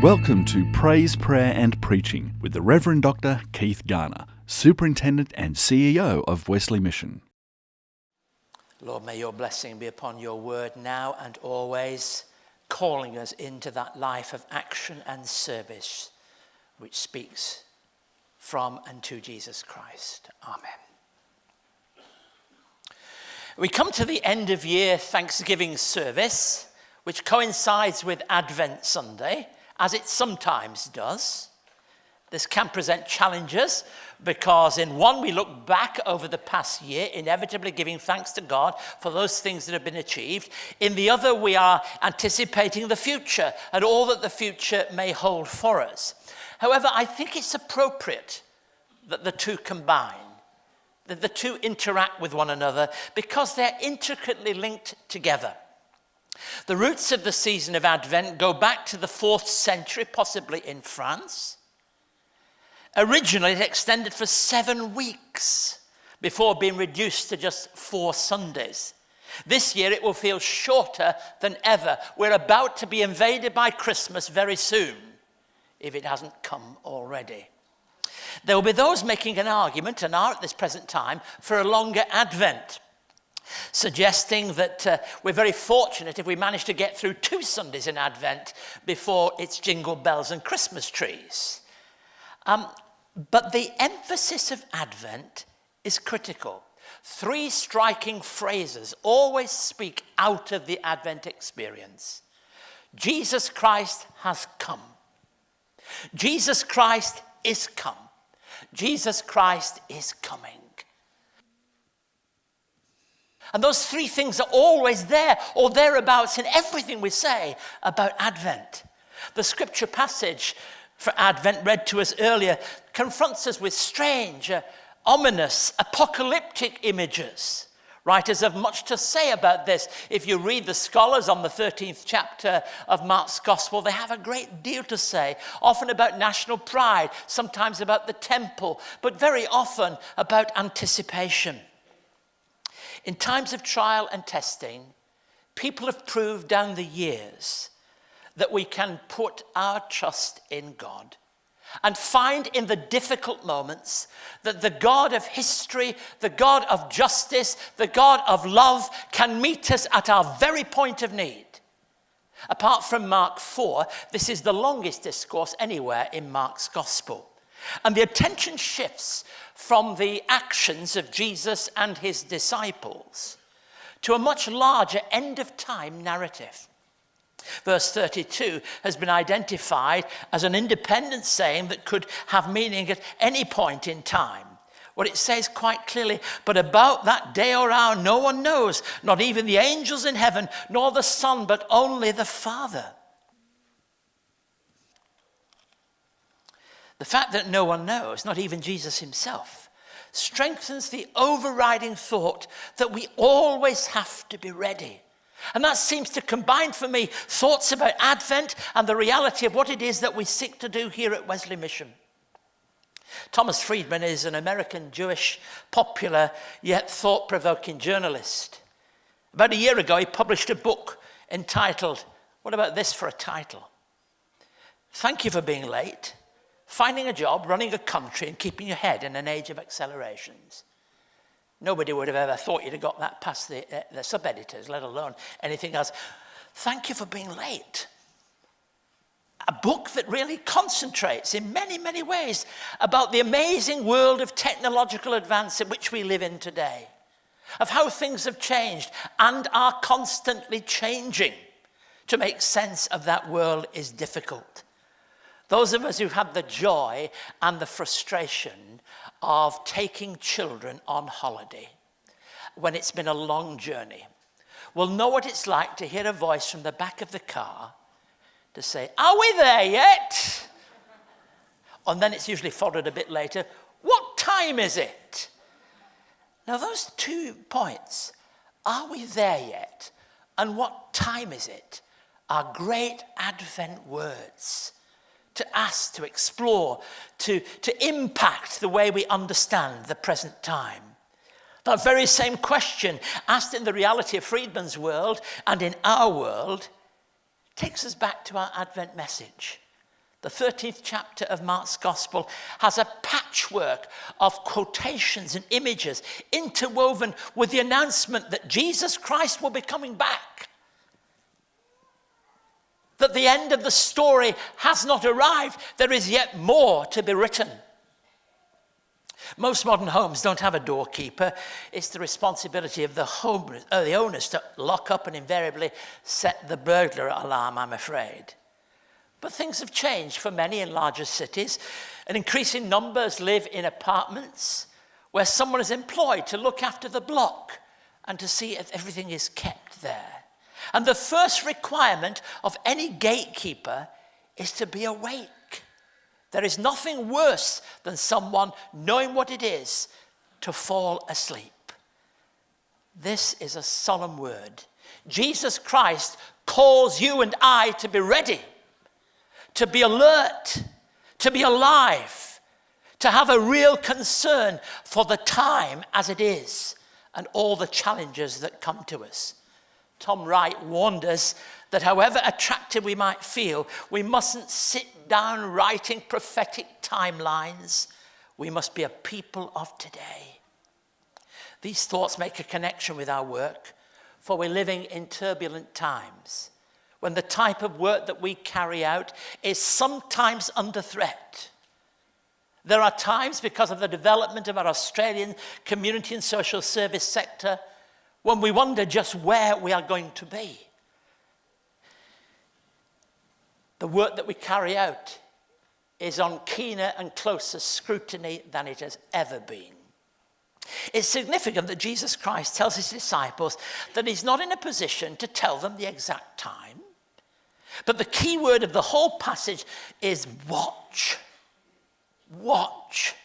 Welcome to Praise, Prayer and Preaching with the Reverend Dr. Keith Garner, Superintendent and CEO of Wesley Mission. Lord, may your blessing be upon your word now and always, calling us into that life of action and service which speaks from and to Jesus Christ. Amen. We come to the end of year Thanksgiving service, which coincides with Advent Sunday, as it sometimes does. This can present challenges because in one, we look back over the past year, inevitably giving thanks to God for those things that have been achieved. In the other, we are anticipating the future and all that the future may hold for us. However, I think it's appropriate that the two combine, that the two interact with one another because they're intricately linked together. The roots of the season of Advent go back to the 4th century, possibly in France. Originally, it extended for 7 weeks before being reduced to just 4 Sundays. This year, it will feel shorter than ever. We're about to be invaded by Christmas very soon, if it hasn't come already. There will be those making an argument, and are at this present time, for a longer Advent, suggesting that we're very fortunate if we manage to get through 2 Sundays in Advent before it's jingle bells and Christmas trees. But the emphasis of Advent is critical. 3 striking phrases always speak out of the Advent experience. Jesus Christ has come. Jesus Christ is come. Jesus Christ is coming. And those 3 things are always there or thereabouts in everything we say about Advent. The scripture passage for Advent read to us earlier confronts us with strange, ominous, apocalyptic images. Writers have much to say about this. If you read the scholars on the 13th chapter of Mark's Gospel, they have a great deal to say, often about national pride, sometimes about the temple, but very often about anticipation. In times of trial and testing, people have proved down the years that we can put our trust in God and find in the difficult moments that the God of history, the God of justice, the God of love can meet us at our very point of need. Apart from Mark 4, this is the longest discourse anywhere in Mark's Gospel. And the attention shifts from the actions of Jesus and his disciples to a much larger end-of-time narrative. Verse 32 has been identified as an independent saying that could have meaning at any point in time. What it says quite clearly, but about that day or hour no one knows, not even the angels in heaven, nor the Son, but only the Father. The fact that no one knows, not even Jesus himself, strengthens the overriding thought that we always have to be ready. And that seems to combine for me thoughts about Advent and the reality of what it is that we seek to do here at Wesley Mission. Thomas Friedman is an American Jewish, popular yet thought-provoking journalist. About a year ago, he published a book entitled, what about this for a title? Thank You for Being Late. Finding a job, running a country, and keeping your head in an age of accelerations. Nobody would have ever thought you'd have got that past the sub-editors, let alone anything else. Thank You for Being Late. A book that really concentrates in many, many ways about the amazing world of technological advance in which we live in today, of how things have changed and are constantly changing. To make sense of that world is difficult. Those of us who've had the joy and the frustration of taking children on holiday when it's been a long journey will know what it's like to hear a voice from the back of the car to say, "Are we there yet?" And then it's usually followed a bit later, "What time is it?" Now those 2 points, "Are we there yet?" and "What time is it?" are great Advent words to ask, to explore, to impact the way we understand the present time. That very same question, asked in the reality of Friedman's world and in our world, takes us back to our Advent message. The 13th chapter of Mark's Gospel has a patchwork of quotations and images interwoven with the announcement that Jesus Christ will be coming back. That the end of the story has not arrived. There is yet more to be written. Most modern homes don't have a doorkeeper. It's the responsibility of the owners to lock up and invariably set the burglar alarm, I'm afraid. But things have changed for many in larger cities, and increasing numbers live in apartments where someone is employed to look after the block and to see if everything is kept there. And the first requirement of any gatekeeper is to be awake. There is nothing worse than someone knowing what it is to fall asleep. This is a solemn word. Jesus Christ calls you and I to be ready, to be alert, to be alive, to have a real concern for the time as it is and all the challenges that come to us. Tom Wright warned us that however attractive we might feel, we mustn't sit down writing prophetic timelines. We must be a people of today. These thoughts make a connection with our work, for we're living in turbulent times, when the type of work that we carry out is sometimes under threat. There are times, because of the development of our Australian community and social service sector, when we wonder just where we are going to be. The work that we carry out is on keener and closer scrutiny than it has ever been. It's significant that Jesus Christ tells his disciples that he's not in a position to tell them the exact time. But the key word of the whole passage is watch. Watch.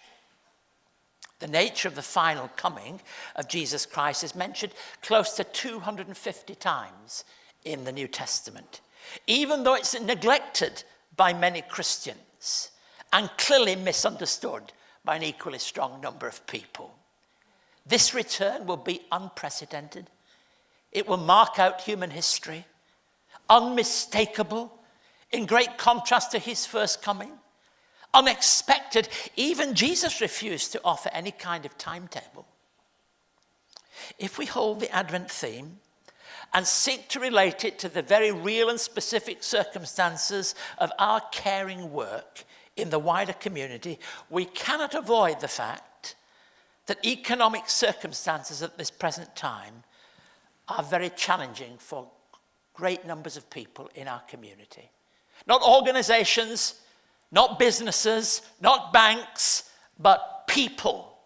The nature of the final coming of Jesus Christ is mentioned close to 250 times in the New Testament, even though it's neglected by many Christians and clearly misunderstood by an equally strong number of people. This return will be unprecedented. It will mark out human history, unmistakable, in great contrast to his first coming. Unexpected. Even Jesus refused to offer any kind of timetable. If we hold the Advent theme and seek to relate it to the very real and specific circumstances of our caring work in the wider community, we cannot avoid the fact that economic circumstances at this present time are very challenging for great numbers of people in our community. Not organizations, not businesses, not banks, but people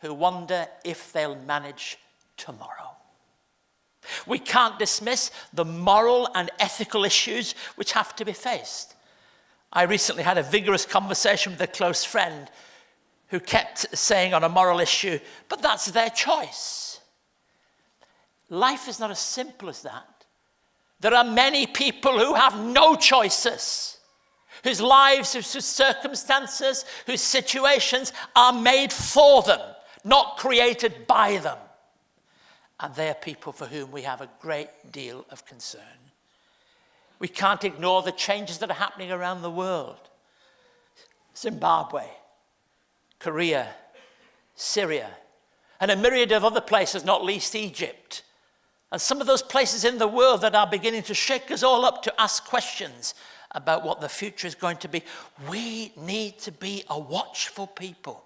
who wonder if they'll manage tomorrow. We can't dismiss the moral and ethical issues which have to be faced. I recently had a vigorous conversation with a close friend who kept saying on a moral issue, but that's their choice. Life is not as simple as that. There are many people who have no choices, whose lives, whose circumstances, whose situations are made for them, not created by them. And they are people for whom we have a great deal of concern. We can't ignore the changes that are happening around the world. Zimbabwe, Korea, Syria, and a myriad of other places, not least Egypt. And some of those places in the world that are beginning to shake us all up to ask questions about what the future is going to be. We need to be a watchful people.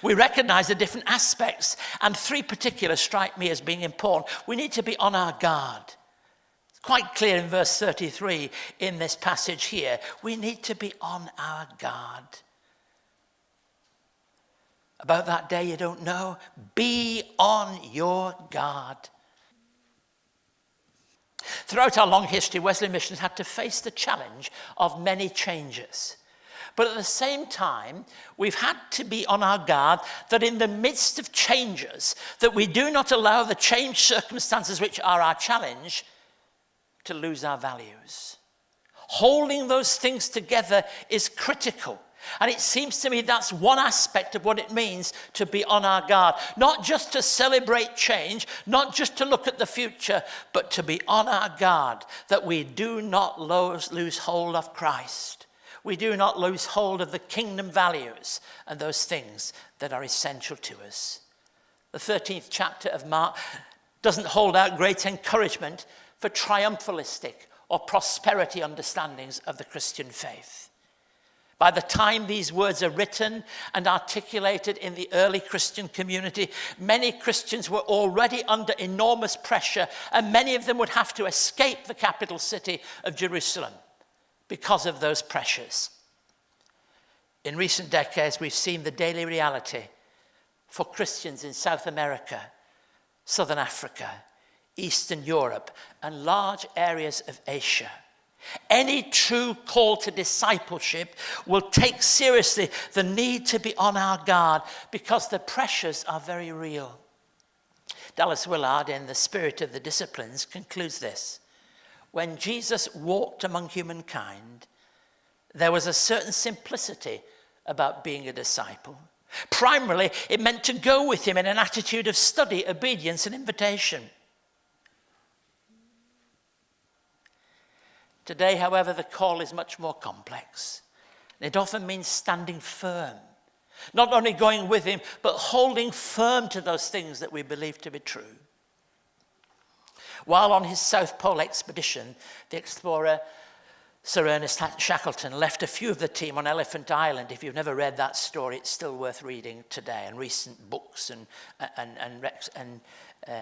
We recognize the different aspects, and three particular strike me as being important. We need to be on our guard. It's quite clear in verse 33 in this passage here. We need to be on our guard. About that day you don't know, be on your guard. Throughout our long history, Wesley missions had to face the challenge of many changes. But at the same time, we've had to be on our guard that in the midst of changes, that we do not allow the changed circumstances which are our challenge to lose our values. Holding those things together is critical. And it seems to me that's one aspect of what it means to be on our guard. Not just to celebrate change, not just to look at the future, but to be on our guard that we do not lose hold of Christ. we do not lose hold of the kingdom values and those things that are essential to us. The 13th chapter of Mark doesn't hold out great encouragement for triumphalistic or prosperity understandings of the Christian faith. By the time these words are written and articulated in the early Christian community, many Christians were already under enormous pressure, and many of them would have to escape the capital city of Jerusalem because of those pressures. In recent decades, we've seen the daily reality for Christians in South America, Southern Africa, Eastern Europe, and large areas of Asia. Any true call to discipleship will take seriously the need to be on our guard because the pressures are very real. Dallas Willard, in The Spirit of the Disciplines, concludes this: when Jesus walked among humankind, there was a certain simplicity about being a disciple. Primarily, it meant to go with him in an attitude of study, obedience, and invitation. Today, however, the call is much more complex. It often means standing firm, not only going with him, but holding firm to those things that we believe to be true. While on his South Pole expedition, the explorer Sir Ernest Shackleton left a few of the team on Elephant Island. If you've never read that story, it's still worth reading today, and recent books and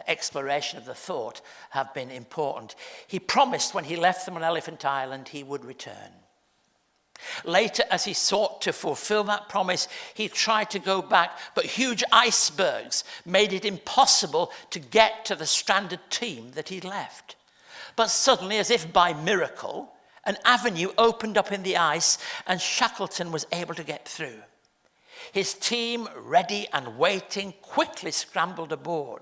exploration of the thought have been important. He promised when he left them on Elephant Island he would return. Later, as he sought to fulfill that promise, he tried to go back, but huge icebergs made it impossible to get to the stranded team that he'd left. But suddenly, as if by miracle, an avenue opened up in the ice and Shackleton was able to get through. His team, ready and waiting, quickly scrambled aboard.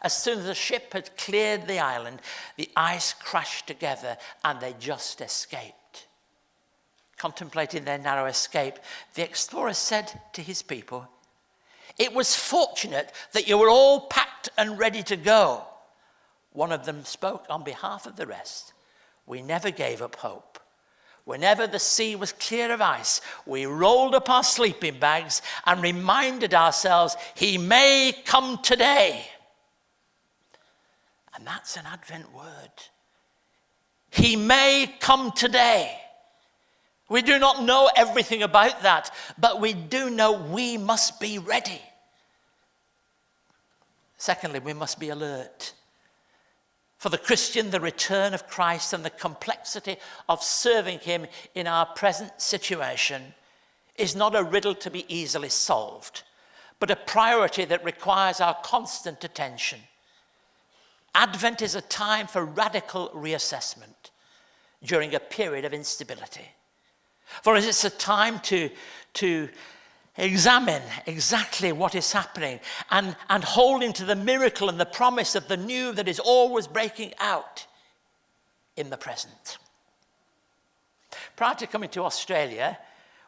As soon as the ship had cleared the island, the ice crashed together and they just escaped. Contemplating their narrow escape, the explorer said to his people, "It was fortunate that you were all packed and ready to go." One of them spoke on behalf of the rest. "We never gave up hope. Whenever the sea was clear of ice, we rolled up our sleeping bags and reminded ourselves, he may come today." And that's an Advent word. He may come today. We do not know everything about that, but we do know we must be ready. Secondly, we must be alert. For the Christian, the return of Christ and the complexity of serving him in our present situation is not a riddle to be easily solved, but a priority that requires our constant attention. Advent is a time for radical reassessment during a period of instability. For it's a time to examine exactly what is happening and holding to the miracle and the promise of the new that is always breaking out in the present. Prior to coming to Australia,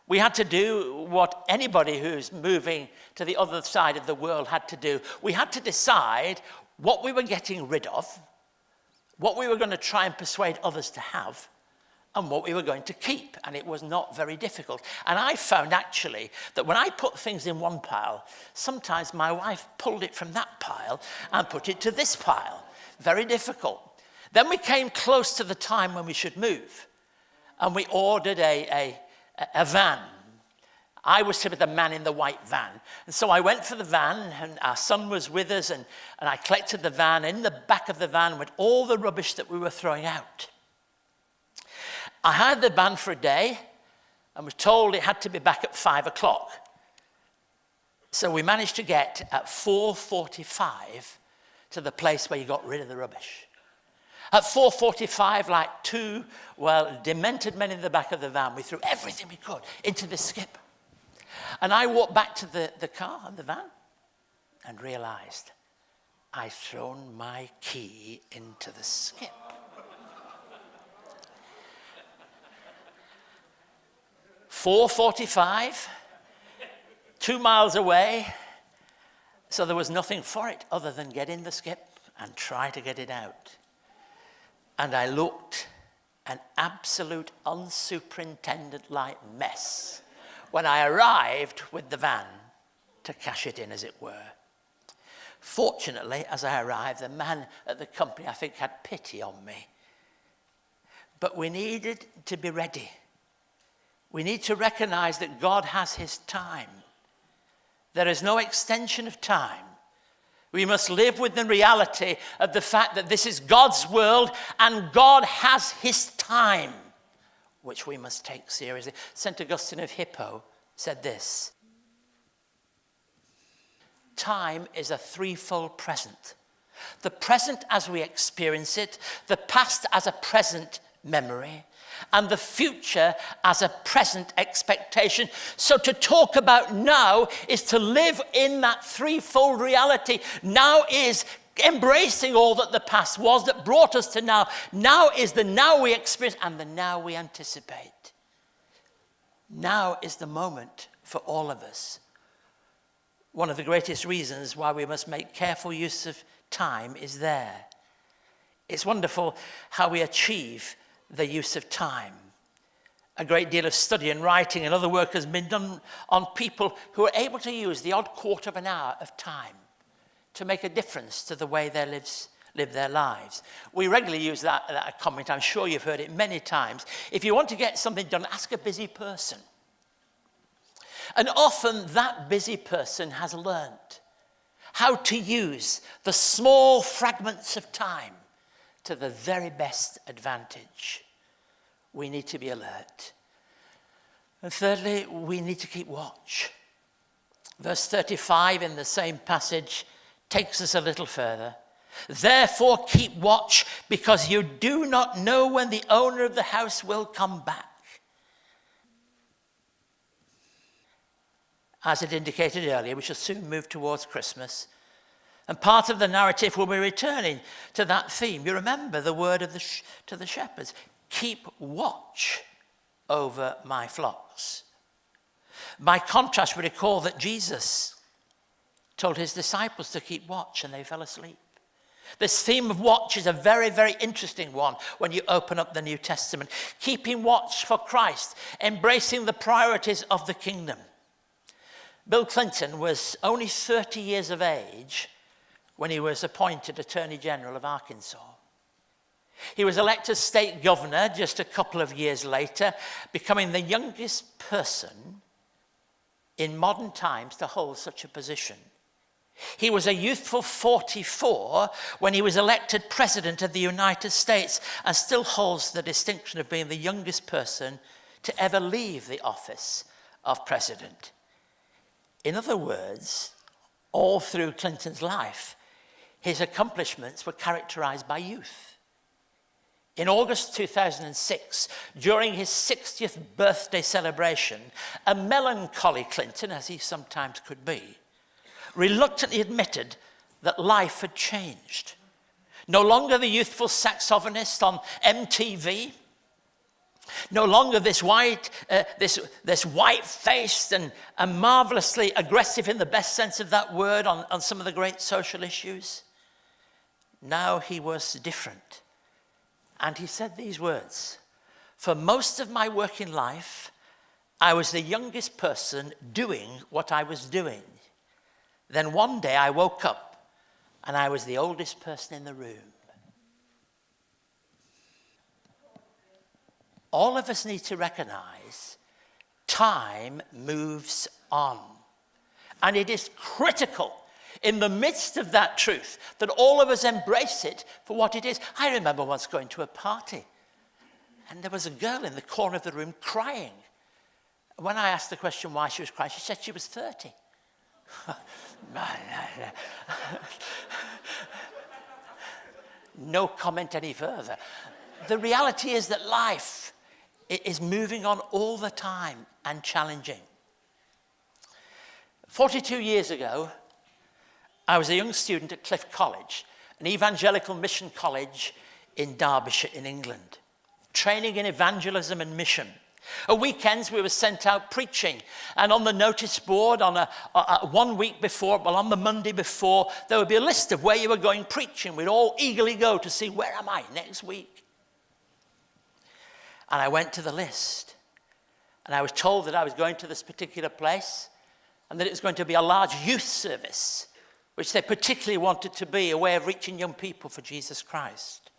we had to do what anybody who's moving to the other side of the world had to do. We had to decide what we were getting rid of, what we were going to try and persuade others to have, and what we were going to keep. And it was not very difficult. And I found actually that when I put things in one pile, sometimes my wife pulled it from that pile and put it to this pile. Very difficult. Then we came close to the time when we should move. And we ordered a van. I was to be the man in the white van. And so I went for the van, and our son was with us, and I collected the van. In the back of the van went all the rubbish that we were throwing out. I had the van for a day and was told it had to be back at 5 o'clock. So we managed to get at 4:45 to the place where you got rid of the rubbish. At 4:45, like two, demented men in the back of the van, we threw everything we could into the skip. And I walked back to the car and the van and realized I'd thrown my key into the skip. "4:45, 2 miles away." So there was nothing for it other than get in the skip and try to get it out. And I looked an absolute unsuperintended-like mess when I arrived with the van to cash it in, as it were. Fortunately, as I arrived, the man at the company, I think, had pity on me. But we needed to be ready. We need to recognize that God has his time. There is no extension of time. We must live with the reality of the fact that this is God's world and God has his time, which we must take seriously. St. Augustine of Hippo said this: time is a threefold present. The present as we experience it, the past as a present memory, and the future as a present expectation. So to talk about now is to live in that threefold reality. Now is embracing all that the past was that brought us to now. Now is the now we experience and the now we anticipate. Now is the moment for all of us. One of the greatest reasons why we must make careful use of time is there. It's wonderful how we achieve the use of time. A great deal of study and writing and other work has been done on people who are able to use the odd quarter of an hour of time to make a difference to the way they live their lives. We regularly use that comment. I'm sure you've heard it many times. If you want to get something done, ask a busy person. And often that busy person has learned how to use the small fragments of time to the very best advantage. We need to be alert. And thirdly, we need to keep watch. Verse 35 in the same passage takes us a little further. Therefore keep watch, because you do not know when the owner of the house will come back. As it indicated earlier, we shall soon move towards Christmas. And part of the narrative will be returning to that theme. You remember the word to the shepherds: keep watch over my flocks. By contrast, we recall that Jesus told his disciples to keep watch and they fell asleep. This theme of watch is a very, very interesting one when you open up the New Testament. Keeping watch for Christ, embracing the priorities of the kingdom. Bill Clinton was only 30 years of age when he was appointed Attorney General of Arkansas. He was elected state governor just a couple of years later, becoming the youngest person in modern times to hold such a position. He was a youthful 44 when he was elected President of the United States, and still holds the distinction of being the youngest person to ever leave the office of President. In other words, all through Clinton's life, his accomplishments were characterized by youth. In August 2006, during his 60th birthday celebration, a melancholy Clinton, as he sometimes could be, reluctantly admitted that life had changed. No longer the youthful saxophonist on MTV, no longer this white-faced and marvelously aggressive in the best sense of that word on some of the great social issues. Now he was different. And he said these words: for most of my working life, I was the youngest person doing what I was doing. Then one day I woke up and I was the oldest person in the room. All of us need to recognize time moves on. And it is critical in the midst of that truth that all of us embrace it for what it is. I remember once going to a party and there was a girl in the corner of the room crying. When I asked the question why she was crying, she said she was 30. No comment any further. The reality is that life is moving on all the time and challenging. 42 years ago, I was a young student at Cliff College, an evangelical mission college in Derbyshire in England, training in evangelism and mission. At weekends, we were sent out preaching, and on the notice board on one week before, well, on the Monday before, there would be a list of where you were going preaching. We'd all eagerly go to see, where am I next week? And I went to the list. And I was told that I was going to this particular place and that it was going to be a large youth service, which they particularly wanted to be a way of reaching young people for Jesus Christ.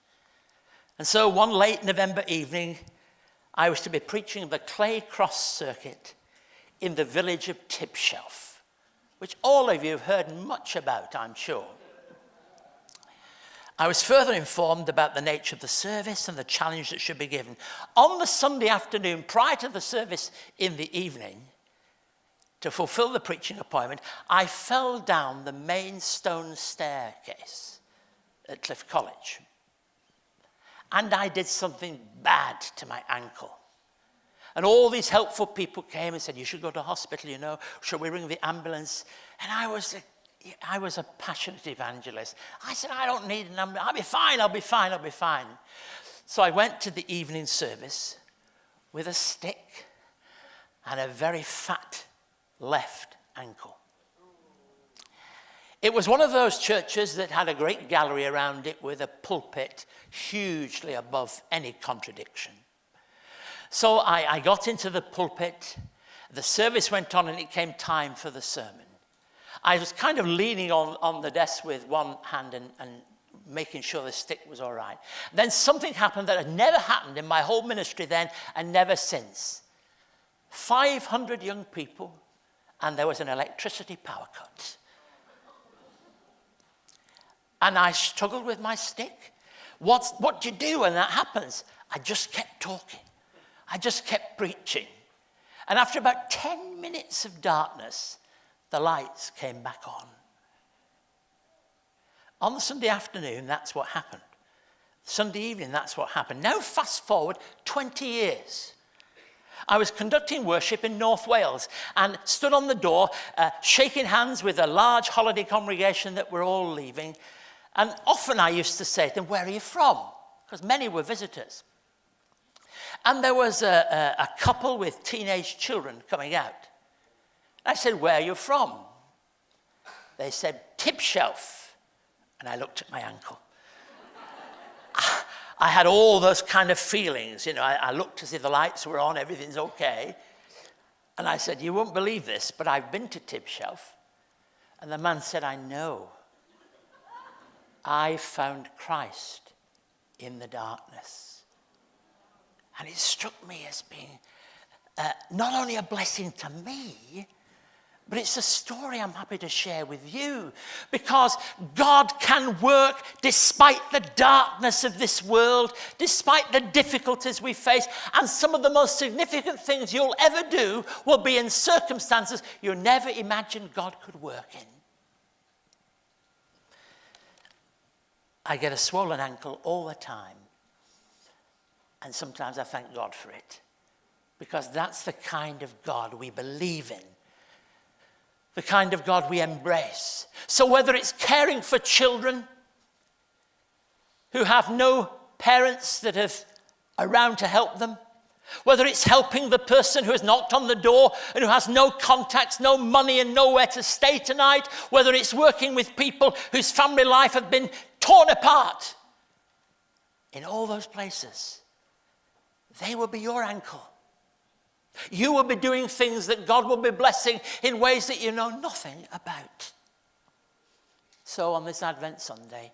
And so one late November evening, I was to be preaching the Clay Cross Circuit in the village of Tipshelf, which all of you have heard much about, I'm sure. I was further informed about the nature of the service and the challenge that should be given. On the Sunday afternoon, prior to the service in the evening, to fulfill the preaching appointment, I fell down the main stone staircase at Cliff College. And I did something bad to my ankle. And all these helpful people came and said, you should go to hospital, you know, shall we ring the ambulance? And I was a passionate evangelist. I said, I don't need an ambulance. I'll be fine. So I went to the evening service with a stick and a very fat left ankle. It was one of those churches that had a great gallery around it with a pulpit hugely above any contradiction. So I got into the pulpit, the service went on, and it came time for the sermon. I was kind of leaning on the desk with one hand and making sure the stick was all right. Then something happened that had never happened in my whole ministry then and never since. 500 young people, and there was an electricity power cut. And I struggled with my stick. What do you do when that happens? I just kept talking. I just kept preaching. And after about 10 minutes of darkness, the lights came back on. On the Sunday afternoon, that's what happened. Sunday evening, that's what happened. Now fast forward 20 years. I was conducting worship in North Wales and stood on the door, shaking hands with a large holiday congregation that were all leaving. And often I used to say to them, where are you from? Because many were visitors. And there was a couple with teenage children coming out. I said, where are you from? They said, Tipshelf. And I looked at my ankle. I had all those kind of feelings. You know, I looked to see the lights were on, everything's okay. And I said, you won't believe this, but I've been to Tipshelf. And the man said, I know. I found Christ in the darkness. And it struck me as being not only a blessing to me, but it's a story I'm happy to share with you, because God can work despite the darkness of this world, despite the difficulties we face, and some of the most significant things you'll ever do will be in circumstances you never imagined God could work in. I get a swollen ankle all the time, and sometimes I thank God for it, because that's the kind of God we believe in. The kind of God we embrace. So whether it's caring for children who have no parents that are around to help them, whether it's helping the person who has knocked on the door and who has no contacts, no money and nowhere to stay tonight, whether it's working with people whose family life have been torn apart, in all those places, they will be your ankle. You will be doing things that God will be blessing in ways that you know nothing about. So on this Advent Sunday,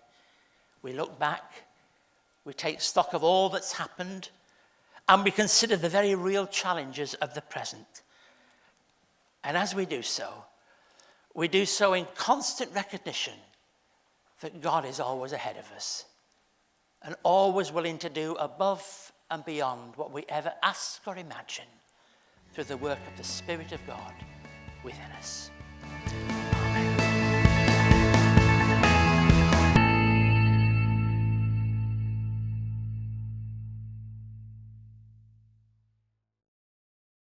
we look back, we take stock of all that's happened, and we consider the very real challenges of the present. And as we do so in constant recognition that God is always ahead of us and always willing to do above and beyond what we ever ask or imagine, through the work of the Spirit of God within us.